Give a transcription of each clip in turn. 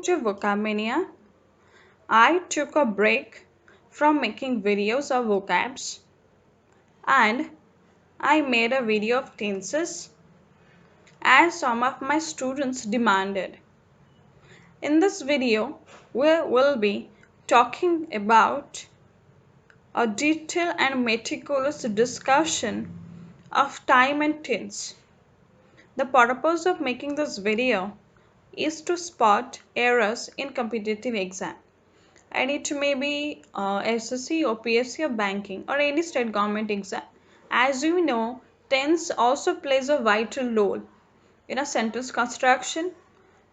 Welcome to Vocabmania. I took a break from making videos of vocabs and I made a video of tenses as some of my students demanded. In this video, we will be talking about a detailed and meticulous discussion of time and tense. The purpose of making this video is to spot errors in competitive exam. And it may be SSC or PSC or banking or any state government exam. As you know, tense also plays a vital role in a sentence construction.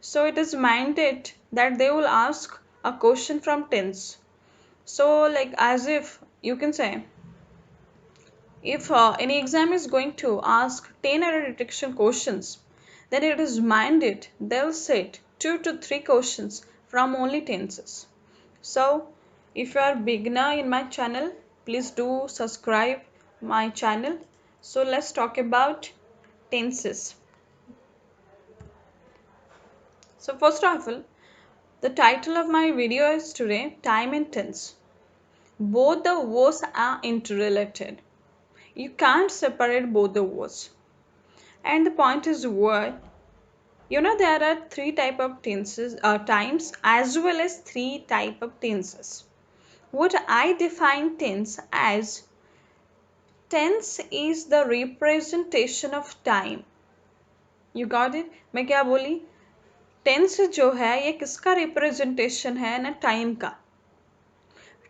So it is minded that they will ask a question from tense. So like as if you can say, if any exam is going to ask 10 error detection questions, then it is minded they'll set 2 to 3 questions from only tenses. So if you are beginner in my channel, please do subscribe my channel. So let's talk about tenses. So first of all, the title of my video is today time and tense. Both the words are interrelated. You can't separate both the words. And the point is what? There are three type of tenses, times as well as three type of tenses. What I define tense is the representation of time. You got it? मैं क्या बोली? Tense जो है ये किसका representation है ना, time का.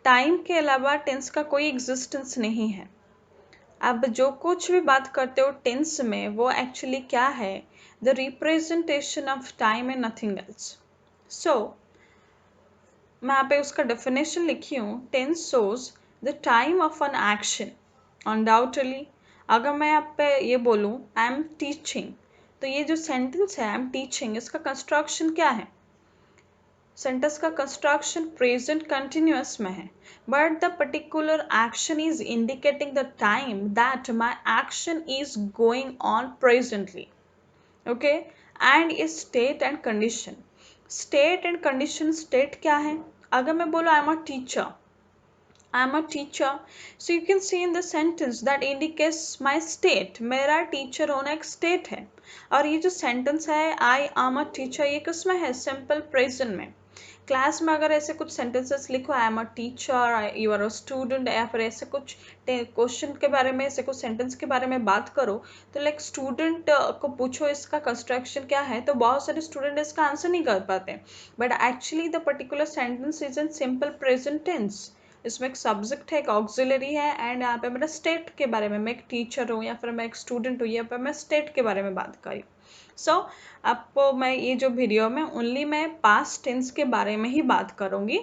टाइम के अलावा टेंस का कोई एग्जिस्टेंस नहीं है. अब जो कुछ भी बात करते हो टेंस में वो एक्चुअली क्या है? The representation of time and nothing else. So मैं यहाँ पे उसका डेफिनेशन लिखी हूँ. Tense shows the time of an action. Undoubtedly अगर मैं आप पे ये बोलूँ आई एम टीचिंग, तो ये जो सेंटेंस है आई एम टीचिंग, इसका कंस्ट्रक्शन क्या है? सेंटेंस का कंस्ट्रक्शन प्रेजेंट कंटिन्यूअस में है, but the particular action is indicating the time that my action is going on presently. Okay, and is state and condition. State and condition. State क्या है? अगर मैं बोलूँ आई am a teacher, I'm a teacher, so you can see in the sentence that indicates my state. मेरा teacher होना एक state है. और ये जो सेंटेंस है I am a teacher, ये किसमें है? सिंपल प्रेजेंट में. क्लास में अगर ऐसे कुछ सेंटेंसेस लिखो I am a teacher, you are a student, या फिर ऐसे कुछ क्वेश्चन के बारे में, ऐसे कुछ सेंटेंस के बारे में बात करो, तो लाइक स्टूडेंट को पूछो इसका कंस्ट्रक्शन क्या है, तो बहुत सारे स्टूडेंट इसका आंसर नहीं कर पाते. But actually the particular sentence is in simple present tense. इसमें एक सब्जेक्ट है, एक ऑक्सिलरी है, एंड यहाँ पे मेरा स्टेट के बारे में, मैं एक टीचर हूँ या फिर मैं एक स्टूडेंट हूँ, यहाँ पे मैं स्टेट के बारे में बात करी. सो आपको मैं ये जो वीडियो में ओनली मैं पास्ट टेंस के बारे में ही बात करूँगी.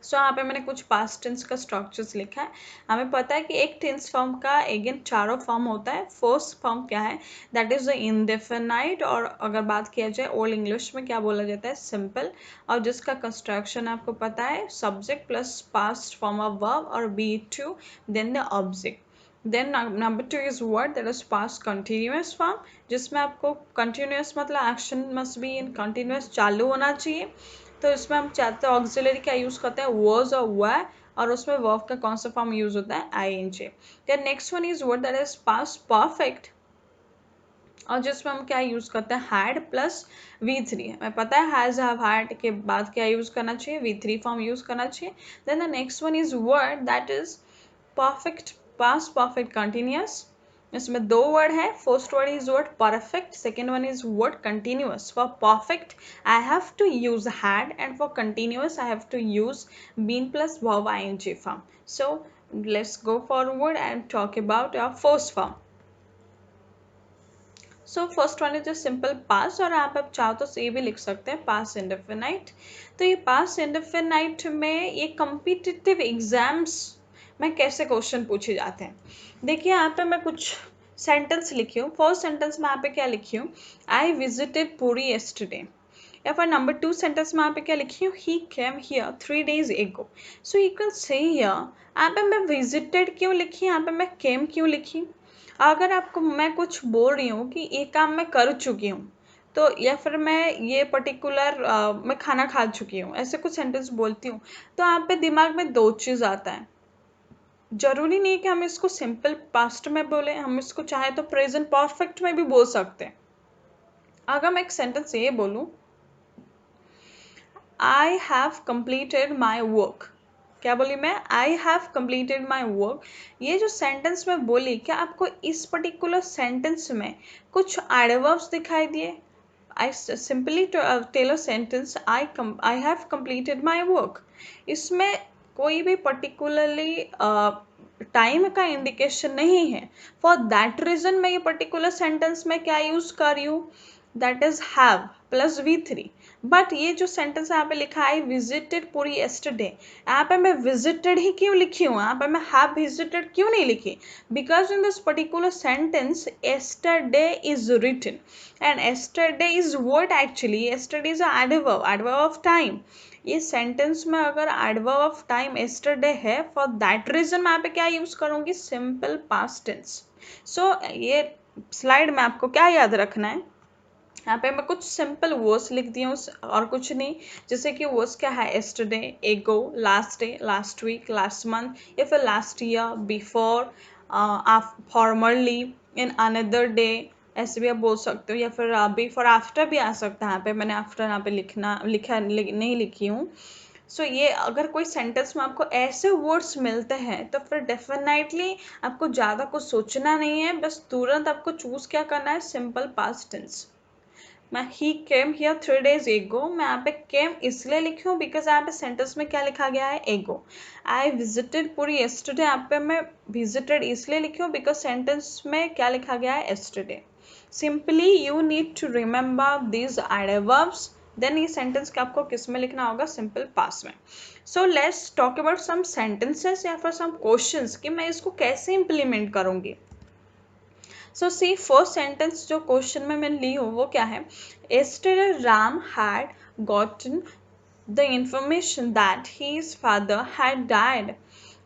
सो यहाँ पे मैंने कुछ पास्ट टेंस का स्ट्रक्चर्स लिखा है. हमें पता है कि एक टेंस फॉर्म का अगेन चारों फॉर्म होता है. फर्स्ट फॉर्म क्या है? दैट इज द इंडेफिनाइट, और अगर बात किया जाए ओल्ड इंग्लिश में क्या बोला जाता है? सिंपल. और जिसका कंस्ट्रक्शन आपको पता है, subject plus past form of verb और be to then the object. Then number 2 is word that is past continuous form, जिसमें आपको कंटिन्यूअस मतलब action must be in continuous, चालू होना चाहिए. तो इसमें हम चाहते हैं ऑक्सिलरी क्या यूज़ करते हैं? वर्स और वर, और उसमें वर्ब का कौन सा फॉर्म यूज़ होता है? ING. Then next one is word that is past perfect, और जिसमें हम क्या यूज़ करते हैं? Had plus V3. हमें पता है हैज़ हैव हैड के बाद क्या यूज़ करना चाहिए? V3 फॉर्म यूज़ करना चाहिए. Then the next one is word that is perfect past perfect continuous. इसमें दो वर्ड है. First word is word perfect, second one is word continuous. For perfect I have to use had, and for continuous I have to use been plus verb ING form. So let's go forward and talk about our first form. So first one is simple past, और आप चाहो तो ये भी लिख सकते हैं पास indefinite. तो ये पास इंडेफिनाइट में ये कॉम्पिटिटिव एग्जाम्स में कैसे क्वेश्चन पूछे जाते हैं? देखिए यहाँ पे मैं कुछ सेंटेंस लिखी हूँ. फर्स्ट सेंटेंस में यहाँ पे क्या लिखी हूँ? I visited Puri yesterday. या फिर नंबर 2 सेंटेंस में यहाँ पे क्या लिखी हूँ? He came here 3 days ago. So you can say here यहाँ पे मैं विजिटेड क्यों लिखी, यहाँ पे मैं केम क्यों लिखी? अगर आपको मैं कुछ बोल रही हूँ कि ये काम मैं कर चुकी हूँ, तो या फिर मैं ये पर्टिकुलर मैं खाना खा चुकी हूँ, ऐसे कुछ सेंटेंस बोलती हूँ, तो यहाँ पे दिमाग में दो चीज़ आता है। जरूरी नहीं है कि हम इसको सिंपल पास्ट में बोले, हम इसको चाहे तो प्रेजेंट परफेक्ट में भी बोल सकते हैं। अगर मैं एक सेंटेंस ये बोलूँ, I have completed my work, क्या बोली मैं? I have completed my work. ये जो सेंटेंस में बोली, क्या आपको इस पर्टिकुलर सेंटेंस में कुछ एडवर्ब्स दिखाई दिए? I simply tell a sentence, I have completed my work. इसमें कोई भी particularly टाइम का इंडिकेशन नहीं है। फॉर दैट रीजन मैं ये पर्टिकुलर सेंटेंस में क्या यूज कर रही हूँ? That is have plus V3। But ये जो सेंटेंस यहाँ पे लिखा है विजिटेड पूरी yesterday, यहाँ पे मैं विजिटेड ही क्यों लिखी हूँ? यहाँ पे मैं हैव विजिटेड क्यों नहीं लिखी? Because in this particular sentence yesterday is written and yesterday is what actually? Yesterday is a adverb of time. ये सेंटेंस में अगर एडवर्ब ऑफ टाइम yesterday है, फॉर दैट रीजन मैं यहाँ पे क्या यूज करूंगी? Simple past tense. सो ये स्लाइड में आपको क्या याद रखना है, यहाँ पे मैं कुछ सिंपल वर्ड्स लिख दी हूँ और कुछ नहीं। जैसे कि वर्ड्स क्या है? yesterday, ago, last day, last week, last month, या फिर last year, before, formerly, in another day, ऐसे भी आप बोल सकते हो। या फिर बिफोर आफ्टर भी आ सकता है। यहाँ पे मैंने आफ्टर यहाँ पे नहीं लिखी हूँ। सो ये अगर कोई सेंटेंस में आपको ऐसे वर्ड्स मिलते हैं तो फिर डेफिनेटली आपको ज़्यादा कुछ सोचना नहीं है, बस तुरंत आपको चूज क्या करना है? Simple past tense. मैं he came here 3 days ago, मैं यहाँ पे केम इसलिए लिखी हूँ बिकॉज यहाँ पे सेंटेंस में क्या लिखा गया है? एगो। आई विजिटेड पूरी yesterday, यहाँ पे मैं विजिटेड इसलिए लिखी हूँ बिकॉज सेंटेंस में क्या लिखा गया है? yesterday। Simply you need to remember these adverbs, then ये सेंटेंस का आपको किस में लिखना होगा? सिंपल पास्ट में। So let's talk about some sentences या फिर सम क्वेश्चंस कि मैं इसको कैसे इम्प्लीमेंट करूँगी। सो सी फर्स्ट सेंटेंस जो क्वेश्चन में मैंने ली हूँ वो क्या है? Yesterday Ram had gotten the information that his father had died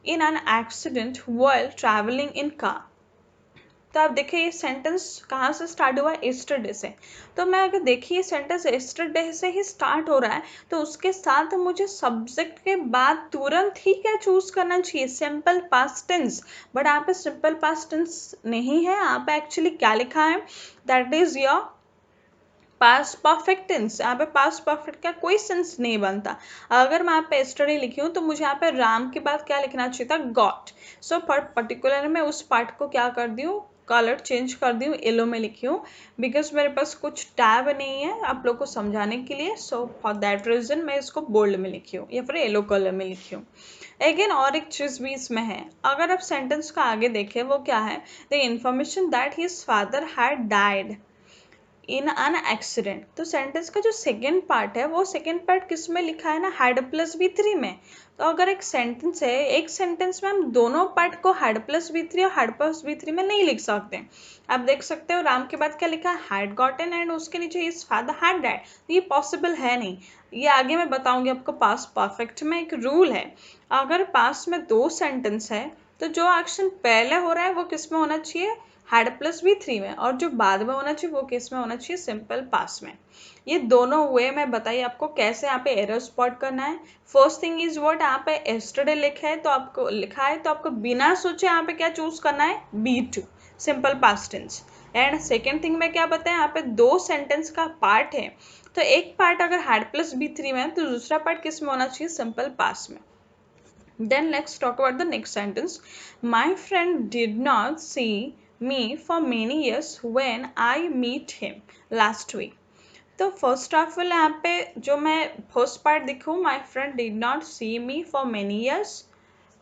in an accident while traveling in car. तो आप देखिए ये सेंटेंस कहाँ से स्टार्ट हुआ है? yesterday से। तो मैं अगर देखिए सेंटेंस yesterday से ही स्टार्ट हो रहा है तो उसके साथ मुझे सब्जेक्ट के बाद तुरंत ही क्या चूज करना चाहिए? Simple past tense. बट यहाँ पे सिंपल पास्ट टेंस नहीं है, यहाँ पे एक्चुअली क्या लिखा है? That is your past perfect tense. यहाँ पे पास्ट परफेक्ट का कोई सेंस नहीं बनता। अगर मैं यहाँ पे yesterday लिखी हूँ तो मुझे यहाँ पे राम के बाद क्या लिखना चाहिए था? गॉट। सो पर्टिकुलर मैं उस पार्ट को क्या कर दी हूँ? कलर चेंज कर दी हूँ, येलो में लिखी हूँ बिकॉज मेरे पास कुछ टैब नहीं है आप लोग को समझाने के लिए। सो फॉर दैट रीजन मैं इसको बोल्ड में लिखी हूँ या फिर येलो कलर में लिखी हूँ। अगेन और एक चीज़ भी इसमें है, अगर आप सेंटेंस का आगे देखें वो क्या है? The information that his father had died in an accident. तो सेंटेंस का जो सेकेंड पार्ट है वो सेकेंड पार्ट किस में लिखा है ना? हैड प्लस V3 में। तो अगर एक सेंटेंस है, एक सेंटेंस में हम दोनों पार्ट को हैड प्लस V3 और हैड प्लस V3 में नहीं लिख सकते। आप देख सकते हो राम के बाद क्या लिखा है? हैड गॉटन एंड उसके नीचे हिज फादर हैड डाइड। ये पॉसिबल है नहीं। ये आगे मैं बताऊंगी आपको। पास्ट परफेक्ट में एक रूल है, अगर पास्ट में दो सेंटेंस है तो जो एक्शन पहले हो रहा है वो किस में होना चाहिए? हैड प्लस V3 में, और जो बाद में होना चाहिए वो किस में होना चाहिए? सिंपल पास्ट में। ये दोनों वे में बताइए आपको कैसे यहाँ पे एरर स्पॉट करना है। फर्स्ट थिंग इज व्हाट, यहाँ पे yesterday लिखा है तो आपको बिना सोचे यहाँ पे क्या चूज करना है? B2 simple past tense. And second thing में क्या बताया, यहाँ पे दो सेंटेंस का पार्ट है तो एक पार्ट अगर हैड प्लस V3 में है तो दूसरा पार्ट किस में होना चाहिए? सिंपल पास्ट में। Then let's talk about the next sentence. My friend did not see me for many years when I meet him last week. तो फर्स्ट ऑफ ऑल यहाँ पे जो मैं फर्स्ट पार्ट दिखूँ, my friend did not see me for many years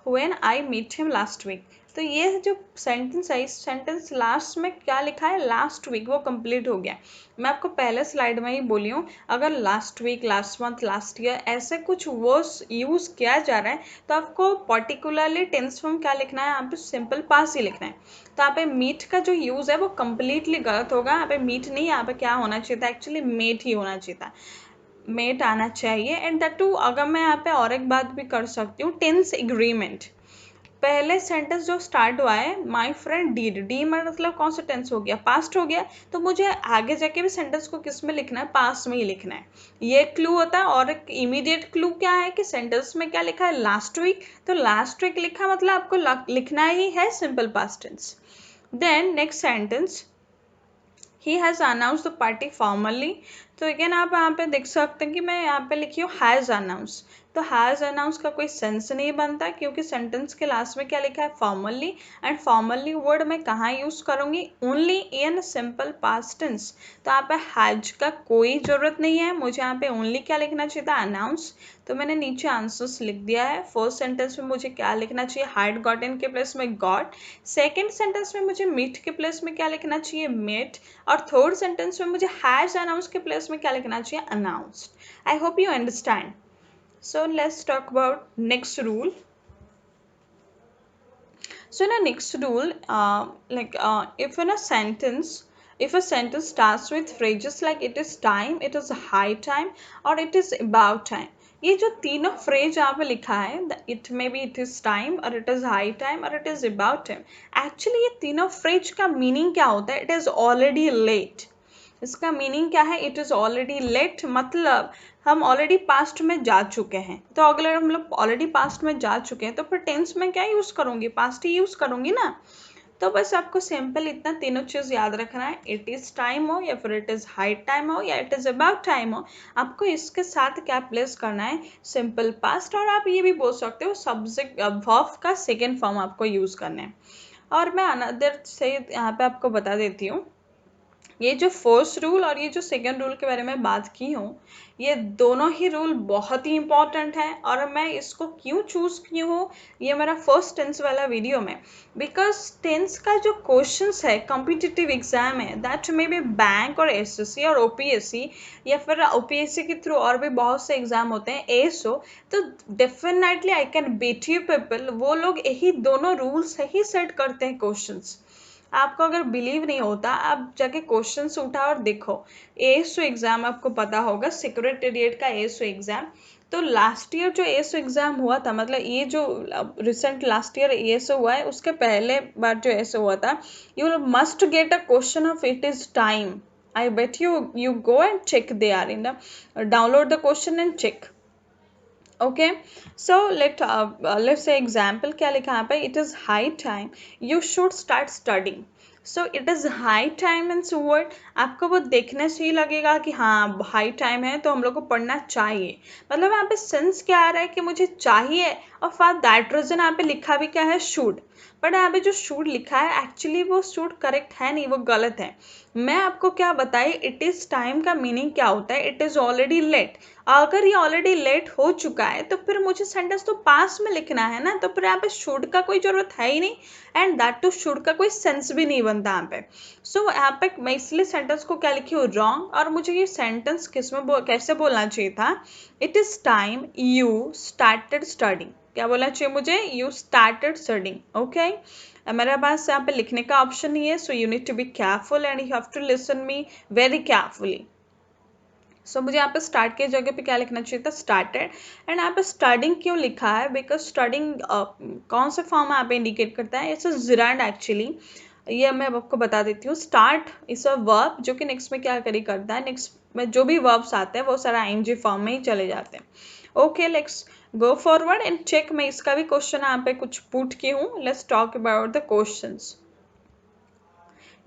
when I meet him last week. तो ये जो sentence है, इस सेंटेंस लास्ट में क्या लिखा है? लास्ट वीक, वो कंप्लीट हो गया। मैं आपको पहले स्लाइड में ही बोली हूँ, अगर last week, last month, last year ऐसे कुछ वर्ड्स यूज़ किया जा रहा है तो आपको पर्टिकुलरली टेंस फॉर्म क्या लिखना है? यहाँ पे सिंपल पास्ट ही लिखना है। तो यहाँ पे मीट का जो यूज़ है वो कम्प्लीटली गलत होगा। यहाँ पे मीट नहीं, यहाँ पे क्या होना चाहिए था? एक्चुअली मेट ही होना चाहिए था, मेट आना चाहिए। एंड दैट टू अगर मैं यहाँ पे और एक बात भी कर सकती हूँ, टेंस एग्रीमेंट। पहले सेंटेंस जो स्टार्ट हुआ है माई फ्रेंड डीड, डी मतलब कौन सा टेंस हो गया, पास्ट हो गया, तो मुझे आगे जाके भी सेंटेंस को किस में लिखना है, पास्ट में ही लिखना है। ये क्लू होता है। और एक इमीडिएट क्लू क्या है कि सेंटेंस में क्या लिखा है, लास्ट वीक, तो लास्ट वीक लिखा मतलब आपको लिखना ही है simple past tense. Then next sentence, he has announced the party formally, तो अगेन आप यहाँ पे देख सकते हैं कि मैं यहाँ पे लिखी हूँ हैज़ अनाउंस, तो हैज़ अनाउंस का कोई सेंस नहीं बनता क्योंकि सेंटेंस के लास्ट में क्या लिखा है, फॉर्मली, एंड फॉर्मली वर्ड मैं कहाँ यूज़ करूँगी, only in simple past tense. तो यहाँ पे हैज का कोई ज़रूरत नहीं है, मुझे यहाँ पे ओनली क्या लिखना चाहिए था, अनाउंस। तो मैंने नीचे आंसर्स लिख दिया है। फर्स्ट सेंटेंस में मुझे क्या लिखना चाहिए, हैड गॉटन के प्लेस में गॉट। सेकेंड सेंटेंस में मुझे मीट के प्लेस में क्या लिखना चाहिए, मेट। और थर्ड सेंटेंस में मुझे हैज अनाउंस के प्लेस में क्या लिखना चाहिए, announced. I hope you understand. So let's talk about next rule. So in a next rule, if a sentence starts with phrases like it is time, it is high time, or it is about time, ये जो तीनों phrase यहाँ पे लिखा है, it may be it is time, और it is high time, और it is about time, actually ये तीनों फ्रेज का मीनिंग क्या होता है, इट इज ऑलरेडी लेट। इसका मीनिंग क्या है, इट इज ऑलरेडी लेट, मतलब हम ऑलरेडी पास्ट में जा चुके हैं। तो अगर हम लोग ऑलरेडी पास्ट में जा चुके हैं तो फिर टेंस में क्या यूज करूंगी, पास्ट ही यूज करूंगी ना। तो बस आपको सिंपल इतना तीनों चीज याद रखना है, इट इज टाइम हो या फिर इट इज हाई टाइम हो या इट इज अबाउट टाइम हो, आपको इसके साथ क्या प्लेस करना है, सिंपल पास्ट। और आप ये भी बोल सकते हो सब्जेक्ट वर्ब का सेकेंड फॉर्म आपको यूज करना है। और मैं अनदर से यहाँ पे आपको बता देती हूँ, ये जो फर्स्ट रूल और ये जो सेकंड रूल के बारे में बात की हूँ, ये दोनों ही रूल बहुत ही इंपॉर्टेंट है। और मैं इसको क्यों चूज की हूँ, ये मेरा फर्स्ट टेंस वाला वीडियो में, बिकॉज टेंस का जो क्वेश्चंस है कॉम्पिटिटिव एग्जाम है, दैट मे बी बैंक और एसएससी और ओपीएससी, या फिर ओपीएससी के थ्रू और भी बहुत से एग्जाम होते हैं, एएसओ, तो definitely I can bet you people, वो लोग यही दोनों रूल्स ही सेट करते हैं क्वेश्चंस। आपको अगर बिलीव नहीं होता, आप जाके क्वेश्चंस उठा और देखो। एएसओ एग्जाम आपको पता होगा, सेक्रेटेरिएट का एएसओ एग्जाम, तो लास्ट ईयर जो एएसओ एग्जाम हुआ था, मतलब ये जो रिसेंट लास्ट ईयर एएसओ हुआ है, उसके पहले बार जो एएसओ हुआ था, you must get a question of it is time. I bet you go and check, they are in the download the question and check. Okay, so let's say example क्या लिखा है यहाँ पे, it is high time you should start studying. So it is high time means what, आपको वो देखने से ही लगेगा कि हाँ हाई टाइम है तो हम लोग को पढ़ना चाहिए, मतलब यहाँ पे सेंस क्या आ रहा है कि मुझे चाहिए, और फॉर दैट रीजन यहाँ पे लिखा भी क्या है, शुड। बट यहाँ पे जो शुड लिखा है एक्चुअली वो शुड करेक्ट है नहीं, वो गलत है। मैं आपको क्या बताई, इट इज टाइम का मीनिंग क्या होता है, इट इज ऑलरेडी लेट। अगर ये ऑलरेडी लेट हो चुका है तो फिर मुझे सेंटेंस तो पास में लिखना है ना, तो फिर यहाँ पे शुड का कोई जरूरत है ही नहीं, एंड दैट टू शुड का कोई सेंस भी नहीं बनता यहाँ पे। सो यहाँ पे मैं इसलिए सेंटेंस को क्या लिखी हूँ, रॉन्ग। और मुझे ये सेंटेंस कैसे बोलना चाहिए था, it is time you started studying. क्या बोलना चाहिए मुझे, यू स्टार्टेड स्टडिंग। ओके, मेरे पास यहाँ पे लिखने का ऑप्शन नहीं है, so you need to be careful and you have to listen me very carefully. So मुझे यहाँ पे स्टार्ट की जगह पे क्या लिखना चाहिए था, स्टार्टेड। एंड यहाँ पे स्टडिंग क्यों लिखा है, बिकॉज स्टडिंग कौन से फॉर्म यहाँ पे इंडिकेट करता है, इट्स जिरांड एक्चुअली। ये मैं आपको बता देती हूँ, स्टार्ट इज अ वर्ब जो कि नेक्स्ट में क्या करी करता है, नेक्स्ट में जो भी वर्ब्स आते हैं वो सारा आईएनजी फॉर्म में ही चले जाते हैं। Okay, let's go forward and check. मैं इसका भी क्वेश्चन यहाँ पे कुछ पुट की हूँ। Let's talk about the questions.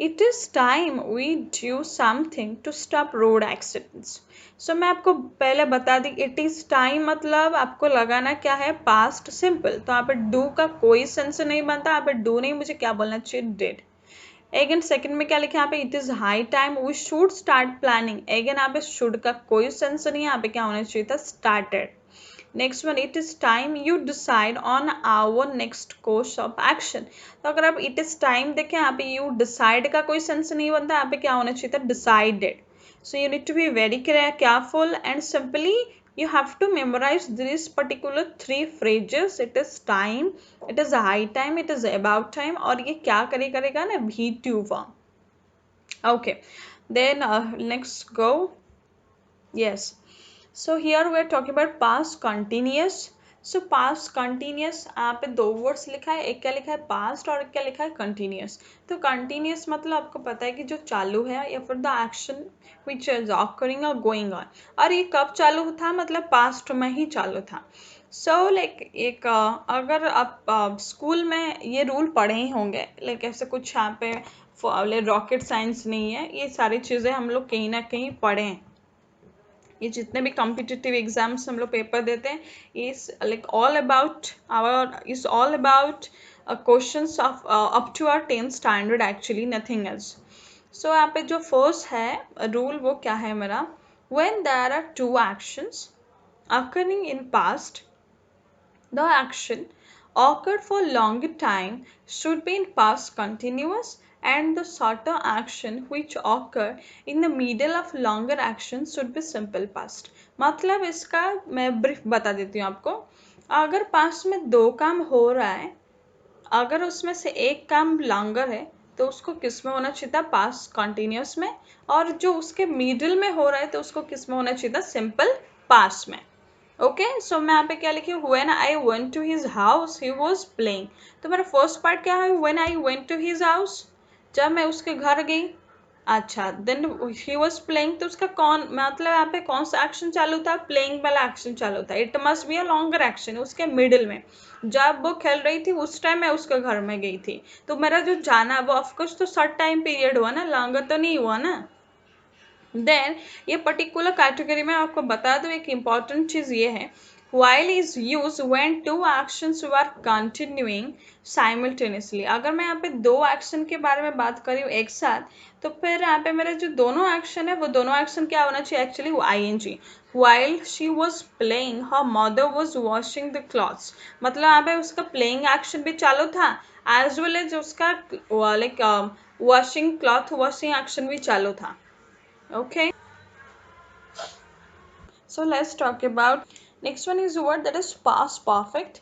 It is time we do something to stop road accidents. So मैं आपको पहले बता दी, it is time मतलब आपको लगाना क्या है, past simple। तो यहाँ पे do का कोई सेंस नहीं बनता, यहाँ पे do नहीं, मुझे क्या बोलना चाहिए, did। अगेन सेकंड में क्या लिखा है यहाँ पे, it is high time we should start planning। Again यहाँ पे should का कोई सेंस नहीं है, यहाँ पे क्या होना चाहिए था, started। Next one, it is time you decide on our next course of action. तो अगर आप इट इज टाइम देखें, यहाँ पे यू डिसाइड का कोई सेंस नहीं बनता, यहाँ पे क्या होना चाहिए था, decided. So you need to be very careful and simply you have to memorize this particular three phrases, it is time, it is high time, it is about time, और ये क्या करेगा ना, V2 form. Okay, then next go. Yes, so here we are talking about past continuous. So past continuous, यहाँ पे दो words लिखा है, एक क्या लिखा है पास्ट और एक क्या लिखा है कंटिन्यूस। तो कंटिन्यूस मतलब आपको पता है कि जो चालू है या फिर the action which is occurring और गोइंग ऑन। और ये कब चालू था, मतलब पास्ट में ही चालू था। सो लाइक एक अगर आप स्कूल में ये रूल पढ़े ही होंगे, लाइक ऐसे कुछ यहाँ पे रॉकेट साइंस नहीं है, ये सारी चीज़ें हम लोग कहीं ना कहीं पढ़े हैं। ये जितने भी कॉम्पिटिटिव एग्जाम्स हम लोग पेपर देते हैं, is like all about questions of up to our 10th standard actually, nothing else. So यहाँ पे जो फर्स्ट है रूल वो क्या है मेरा, when there are two actions occurring in past, the action occurred for longer time should be in past continuous, and the shorter action which occur in the middle of longer action should be simple past। मतलब इसका मैं brief बता देती हूँ आपको। अगर past में दो काम हो रहा है, अगर उसमें से एक काम लॉन्गर है तो उसको किस में होना चाहिए था, पास्ट कंटिन्यूस में। और जो उसके मिडिल में हो रहा है तो उसको किस में होना चाहिए था, सिंपल पास्ट में। ओके सो मैं यहाँ पे क्या लिखी हूँ, when I went to his house he was playing. तो मेरा फर्स्ट पार्ट क्या है, when I went to his house, जब मैं उसके घर गई। अच्छा देन ही वाज प्लेइंग, तो उसका कौन मतलब यहाँ पे कौन सा एक्शन चालू था, प्लेइंग वाला एक्शन चालू था। It must be a longer action, उसके मिडिल में जब वो खेल रही थी उस टाइम मैं उसके घर में गई थी। तो मेरा जो जाना वो ऑफकोर्स तो शॉर्ट टाइम पीरियड हुआ ना, लॉन्गर तो नहीं हुआ ना। देन ये पर्टिकुलर कैटेगरी में आपको बता दूं एक इम्पॉर्टेंट चीज़ ये है, while is used when two actions were continuing simultaneously। अगर मैं यहाँ पे दो एक्शन के बारे में बात करी हूँ एक साथ, तो फिर यहाँ पे मेरे जो दोनों एक्शन है वो दोनों एक्शन क्या होना चाहिए एक्चुअली, वो ing। while she was playing her mother was washing the clothes, मतलब यहाँ पे उसका प्लेइंग एक्शन भी चालू था एज वेल एज उसका like washing cloth washing action भी चालू था। Okay, so let's talk about next one is a word that is past perfect।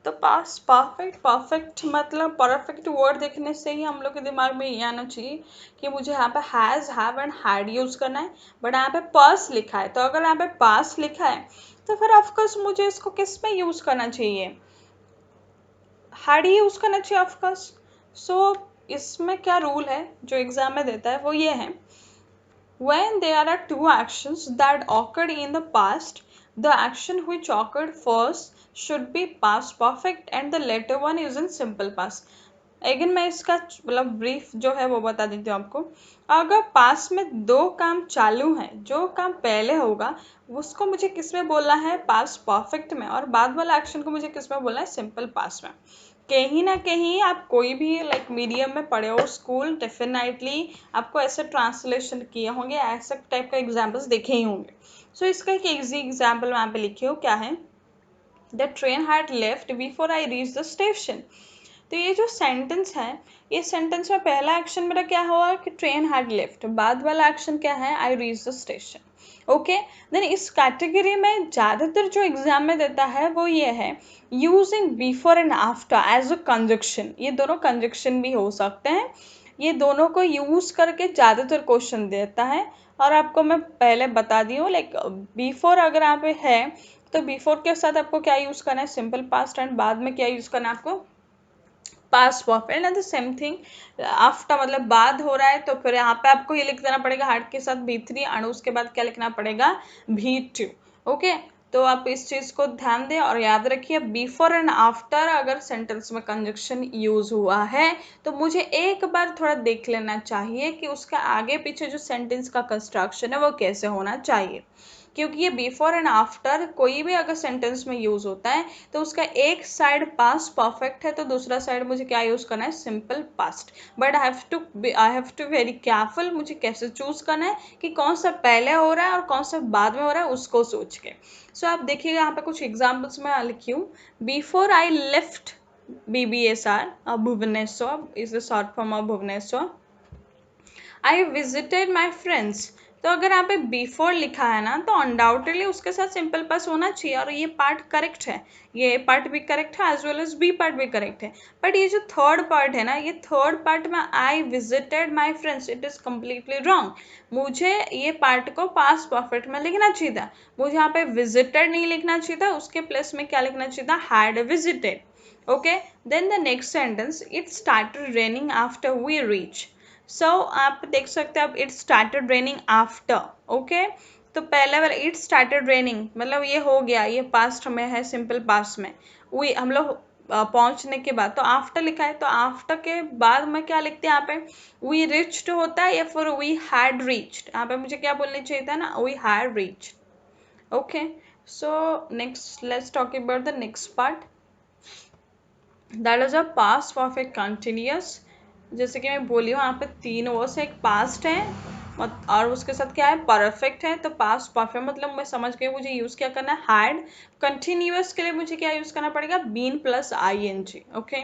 तो past perfect मतलब perfect word देखने से ही हम लोग के दिमाग में ये आना चाहिए कि मुझे यहाँ पे has have and had use करना है। बट यहाँ पे past लिखा है, तो अगर यहाँ पे past लिखा है तो फिर ऑफकोर्स मुझे इसको किस में यूज करना चाहिए, had ही यूज करना चाहिए ऑफकोर्स। सो इसमें क्या रूल है जो एग्जाम में देता है वो ये है, when there are two actions that occurred in the past, the action which occurred first should be past perfect and the later one is in simple past। Again मैं इसका मतलब ब्रीफ जो है वो बता देती हूँ आपको। अगर पास में दो काम चालू हैं, जो काम पहले होगा उसको मुझे किस में बोलना है, पास्ट परफेक्ट में, और बाद वाला एक्शन को मुझे किस में बोलना है, सिंपल पास्ट में। कहीं ना कहीं आप कोई भी लाइक मीडियम में पढ़े हो स्कूल, डेफिनेटली आपको ऐसे ट्रांसलेशन किए होंगे, ऐसे टाइप का एग्जाम्पल्स देखे ही होंगे। सो इसका एक इजी एग्जाम्पल वहाँ पे लिखे हो क्या है, the train had left before I reach the station. तो ये जो सेंटेंस है, ये सेंटेंस में पहला एक्शन मेरा क्या हुआ कि ट्रेन हैड लेफ्ट, बाद वाला एक्शन क्या है, I reach the station. Okay then इस कैटेगरी में ज़्यादातर जो एग्जाम में देता है वो ये है, using before and after as a conjunction. ये दोनों कंजक्शन भी हो सकते हैं, ये दोनों को यूज करके ज़्यादातर क्वेश्चन देता है। और आपको मैं पहले बता दी हूँ लाइक बिफोर अगर यहाँ पे है तो बिफोर के साथ आपको क्या यूज करना है, सिंपल पास्ट, एंड बाद में क्या यूज करना है आपको, past perfect. And the same thing after मतलब बाद हो रहा है तो फिर यहाँ पे आपको ये लिख देना पड़ेगा हार्ड के साथ B3 और उसके बाद क्या लिखना पड़ेगा, V2। ओके तो आप इस चीज को ध्यान दें और याद रखिए, बिफोर एंड आफ्टर अगर सेंटेंस में कंजक्शन यूज हुआ है तो मुझे एक बार थोड़ा देख लेना चाहिए कि उसका आगे पीछे जो सेंटेंस का कंस्ट्रक्शन है वो कैसे होना चाहिए। क्योंकि ये बिफोर एंड आफ्टर कोई भी अगर सेंटेंस में यूज होता है तो उसका एक साइड पास्ट परफेक्ट है तो दूसरा साइड मुझे क्या यूज करना है, simple past. But I have to very careful, मुझे कैसे चूज करना है कि कौन सा पहले हो रहा है और कौन सा बाद में हो रहा है उसको सोच के। सो आप देखिएगा यहाँ पे कुछ एग्जाम्पल्स में लिखी हूँ, before I left BBSR Bhubaneswar is the short form of Bhubaneswar, I visited my friends तो अगर यहाँ पे बिफोर लिखा है ना तो अनडाउटेडली उसके साथ सिंपल पास होना चाहिए और ये पार्ट करेक्ट है, ये पार्ट भी करेक्ट है as well as B part भी करेक्ट है। बट ये जो थर्ड पार्ट है ना, ये थर्ड पार्ट में I visited my friends, it is completely wrong. मुझे ये पार्ट को पास्ट परफेक्ट में लिखना चाहिए था, मुझे यहाँ पे विजिटेड नहीं लिखना चाहिए था, उसके प्लेस में क्या लिखना चाहिए था, had visited. Okay, then the next sentence, it started raining after we reach. So आप देख सकते हैं अब it started raining after. Okay, तो पहले वाला इट स्टार्टेड रेनिंग मतलब ये हो गया, ये पास्ट में है, सिंपल पास्ट में वी हम लोग पहुंचने के बाद, तो आफ्टर लिखा है, तो आफ्टर के बाद में क्या लिखते हैं यहाँ पे, वी रिच्ड होता है या फिर वी हैड रीच्ड, यहाँ पे मुझे क्या बोलना चाहिए था ना, we had reached. Okay, so next let's talk about the next part, that is a past perfect continuous. जैसे कि मैं बोली हूँ यहाँ पे तीन वर्ड्स है, एक पास्ट है और उसके साथ क्या है, परफेक्ट है। तो पास्ट परफेक्ट मतलब मैं समझ गई, मुझे यूज़ क्या करना है, हैड। कंटिन्यूअस के लिए मुझे क्या यूज़ करना पड़ेगा, बीन प्लस ING। ओके,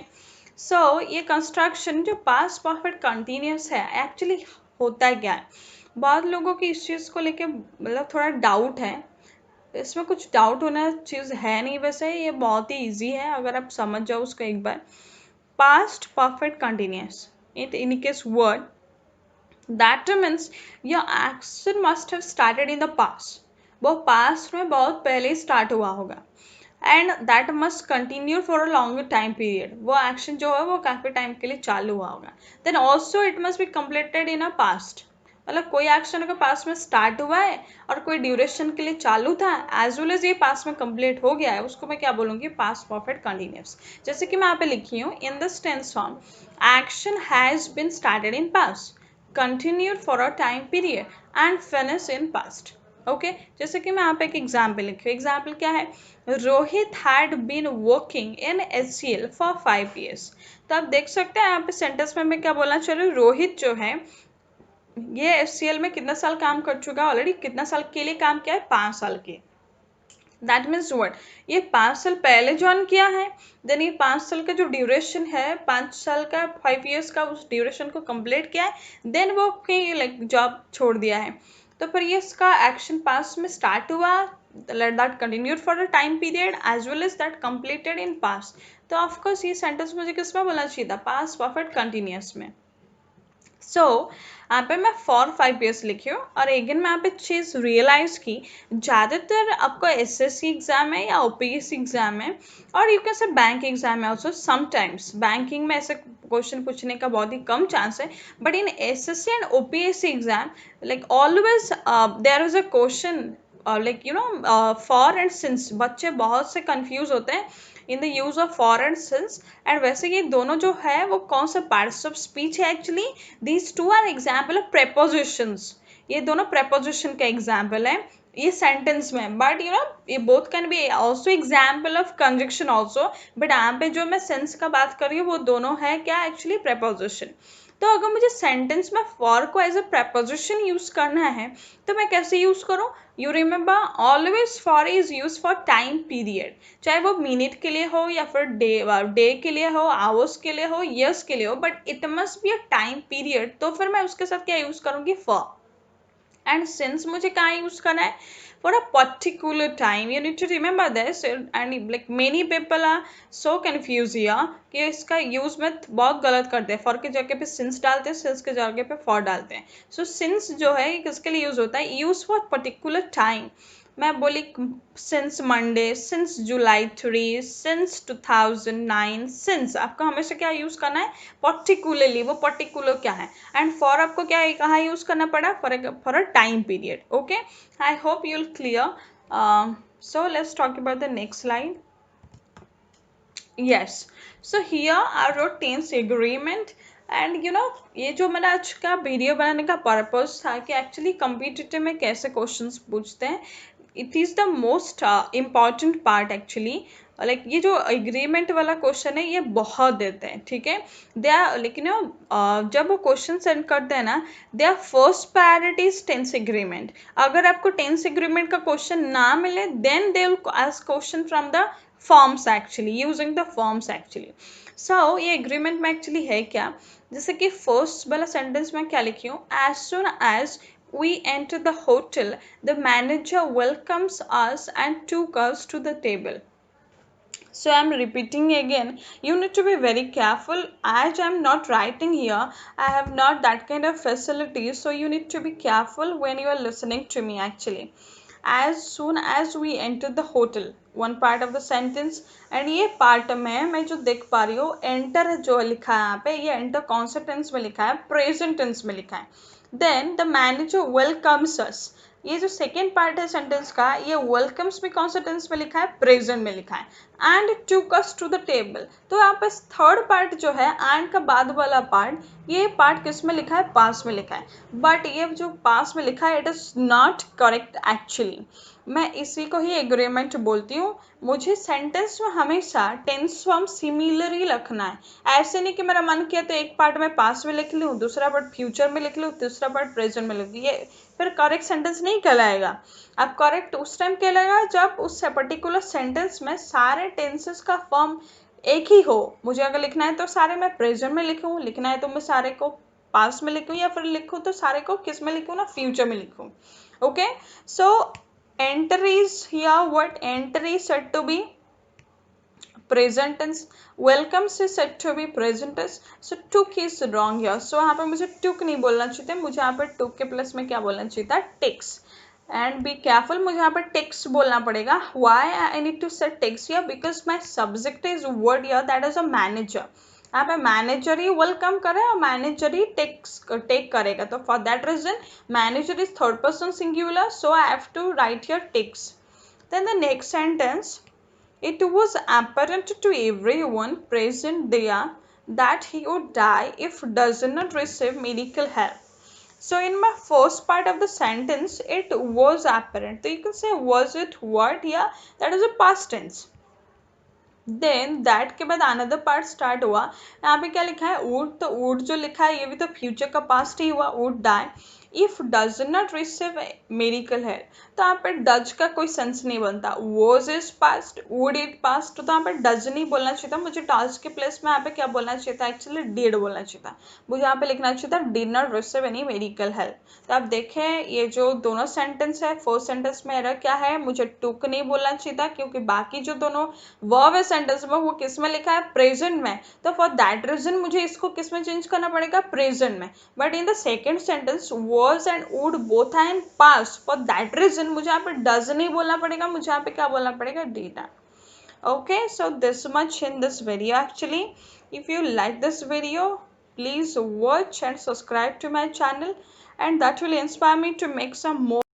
सो ये कंस्ट्रक्शन जो पास्ट परफेक्ट कंटिन्यूअस है एक्चुअली होता क्या है, बहुत लोगों की इस चीज़ को लेके मतलब थोड़ा डाउट है। इसमें कुछ डाउट होना चीज़ है नहीं, वैसे ये बहुत ही ईजी है अगर आप समझ जाओ उसको एक बार। Past perfect continuous, it indicates word that means your action must have started in the past, वो past में बहुत पहले स्टार्ट हुआ होगा, and that must continue for a long time period, वो एक्शन जो है वो काफ़ी टाइम के लिए चालू हुआ होगा। Then also it must be completed in a past, मतलब कोई एक्शन अगर पास्ट में स्टार्ट हुआ है और कोई ड्यूरेशन के लिए चालू था एज वेल एज ये पास्ट में कंप्लीट हो गया है, उसको मैं क्या बोलूँगी, पास्ट परफेक्ट कंटिन्यूअस। जैसे कि मैं यहाँ पे लिखी हूँ, in this tense form action has been started in past, continued for a time period and finish in past. Okay, जैसे कि मैं यहाँ पे एक एग्जाम्पल लिखी हूँ, एग्जाम्पल क्या है, Rohit had been working in HCL for 5 years। तो आप देख सकते हैं यहाँ पे सेंटेंस में मैं क्या बोलना चाह रही हूँ, रोहित जो है ये HCL में कितना साल काम कर चुका है ऑलरेडी, कितना साल के लिए काम किया है, 5 साल के। दैट मीन्स व्हाट, ये 5 साल पहले ज्वाइन किया है, देन ये 5 साल का जो ड्यूरेशन है, 5 साल का 5 years का उस ड्यूरेशन को कंप्लीट किया है, देन वो कहीं लाइक जॉब छोड़ दिया है। तो फिर ये इसका एक्शन पास्ट में स्टार्ट हुआ, let that continued for a time period as well as that completed in past। तो ऑफकोर्स ये सेंटेंस मुझे किस में बोलना चाहिए था, पास्ट परफेक्ट कंटिन्यूअस में। सो यहाँ पे मैं फॉर 5 years लिखी हूँ, और अगेन मैं यहाँ पे चीज़ रियलाइज की, ज़्यादातर आपको SSC एग्जाम है या OPSC एग्जाम है, और you can say bank exam है ऑल्सो समटाइम्स, बैंकिंग में ऐसे क्वेश्चन पूछने का बहुत ही कम चांस है, but in SSC and OPSC exam like always there is a question like you know for and since. बच्चे बहुत से कंफ्यूज होते हैं in the use of for and since, and वैसे ये दोनों जो है वो कौन सा पार्ट्स ऑफ स्पीच है actually, these to are example of prepositions, ये दोनों प्रेपोजिशन का एग्जाम्पल है ये सेंटेंस में, बट यू नो ये both can be also example of conjunction also, but यहाँ पे जो मैं सेंस का बात कर रही हूँ वो दोनों है क्या एक्चुअली प्रेपोजिशन। तो अगर मुझे सेंटेंस में फॉर को एज अ प्रेपोजिशन यूज करना है तो मैं कैसे यूज करूँ, you remember always for is use for time period, चाहे वो मिनट के लिए हो या फिर डे के लिए हो, आवर्स के लिए हो, ईयर्स के लिए हो, but it must be a time period. तो फिर मैं उसके साथ क्या यूज करूँगी, फॉर। एंड सिंस मुझे कहाँ यूज करना है, for a particular time, you need to remember this, and like many people are so confused here कि इसका यूज में बहुत गलत करते हैं, फॉर की जगह पे सिंस डालते हैं, सिंस की जगह पे फॉर डालते हैं। सो सिंस जो है किसके लिए यूज होता है, यूज फॉर पर्टिकुलर टाइम। मैं बोली सिंस मंडे, सिंस जुलाई 3, सिंस 2009, सिंस आपको हमेशा क्या यूज करना है, पर्टिकुलरली, वो पर्टिकुलर क्या है, एंड फॉर आपको क्या है, कहाँ यूज करना पड़ा, for a time period. Okay, I hope you'll clear. So let's talk about the next slide. Yes. So here I wrote tense agreement. And you know ये जो मेरा आज का वीडियो बनाने का पर्पस था कि एक्चुअली कम्पिटिटिव में कैसे क्वेश्चंस पूछते हैं, it is the most important part actually. Like ये जो एग्रीमेंट वाला क्वेश्चन है ये बहुत देते हैं, ठीक है, दे आर लेकिन जब वो क्वेश्चन सेंड करते हैं ना, they are first priority is tense agreement. अगर आपको टेंस एग्रीमेंट का क्वेश्चन ना मिले then they will ask question from the forms actually, using the forms actually. So ये एग्रीमेंट में एक्चुअली है क्या, जैसे कि फर्स्ट वाला सेंटेंस में क्या लिखी हूँ, as soon as We enter the hotel. The manager welcomes us and took us to the table. So I'm repeating again. You need to be very careful. As I'm not writing here, I have not that kind of facility. So you need to be careful when you are listening to me actually. As soon as we enter the hotel, one part of the sentence, and ये part में मैं जो देख पा रही हूँ, enter जो लिखा है यहाँ पे, ये enter कौन से tense में लिखा है, present tense में लिखा है. Then the manager welcomes us. ये जो सेकेंड पार्ट है सेंटेंस का, ये वेलकम्स भी कौन सा टेंस में लिखा है, प्रेजेंट में लिखा है. एंड टूक अस टू द टेबल. तो यहाँ पे थर्ड पार्ट जो है, एंड का बाद वाला पार्ट, ये पार्ट किस में लिखा है, पास में लिखा है. बट ये जो पास में लिखा है, it is not correct actually. मैं इसी को ही एग्रीमेंट बोलती हूँ. मुझे सेंटेंस में हमेशा टेंस फॉर्म सिमिलर ही रखना है. ऐसे नहीं कि मेरा मन किया तो एक पार्ट में पास में लिख लूँ, दूसरा पार्ट फ्यूचर में लिख लूँ, तीसरा पार्ट प्रेजेंट में लिख लूँ. ये फिर करेक्ट सेंटेंस नहीं कहलाएगा. अब करेक्ट उस टाइम कहलाएगा जब उस पर्टिकुलर सेंटेंस में सारे टेंसेस का फॉर्म एक ही हो. मुझे अगर लिखना है तो सारे मैं प्रेजेंट में लिखूँ, लिखना है तो मैं सारे को पास्ट में लिखूँ, या फिर लिखूँ तो सारे को किस में लिखूँ ना, फ्यूचर में लिखूँ. Okay, so enter is here. What enter is said to be present tense. Welcomes is said to be present tense. So took is wrong here. So यहाँ पे मुझे took नहीं बोलना चाहिए था, मुझे यहाँ पे took के प्लस में क्या बोलना चाहिए था, takes. And be careful, मुझे यहाँ पे takes बोलना पड़ेगा. Why I need to say takes here? Because my subject is word here, that is a manager. यहाँ पे मैनेजर ही वेलकम करे और मैनेजर ही टेक करेगा. तो for that reason manager is third person singular, so I have to write here takes. Then the next sentence, it was apparent to everyone present there that he would die if does not receive medical help. So in my first part of the sentence, it was apparent. So you can say was it what here, that is a past tense. Then that के बाद another part start हुआ. यहाँ पे क्या लिखा है, would. तो would जो लिखा है ये भी तो फ्यूचर का पास्ट ही हुआ, would die if does not receive medical help. तो यहाँ पे डज का कोई सेंस नहीं बनता. Was is past, would it past. तो यहाँ पे डज नहीं बोलना चाहिए था, मुझे डज के प्लेस में यहाँ पे क्या बोलना चाहिए था, एक्चुअली डिड बोलना चाहिए था. मुझे यहाँ पे लिखना चाहिए था did not receive any medical help. तो आप देखें ये जो दोनों सेंटेंस है, फर्स्ट सेंटेंस में एरर क्या है, मुझे टुक नहीं बोलना चाहिए था, क्योंकि बाकी जो दोनों वर्ब है सेंटेंस में वो किस में लिखा है, प्रेजेंट में. तो फॉर दैट रीजन मुझे इसको किस में चेंज करना पड़ेगा, प्रेजेंट में. But in the second sentence was and would both are in past. For that reason मुझे यहाँ पे does नहीं बोलना पड़ेगा, मुझे यहाँ पे क्या बोलना पड़ेगा, did. Okay, so this much in this video actually. If you like this video, please watch and subscribe to my channel, and that will inspire me to make some more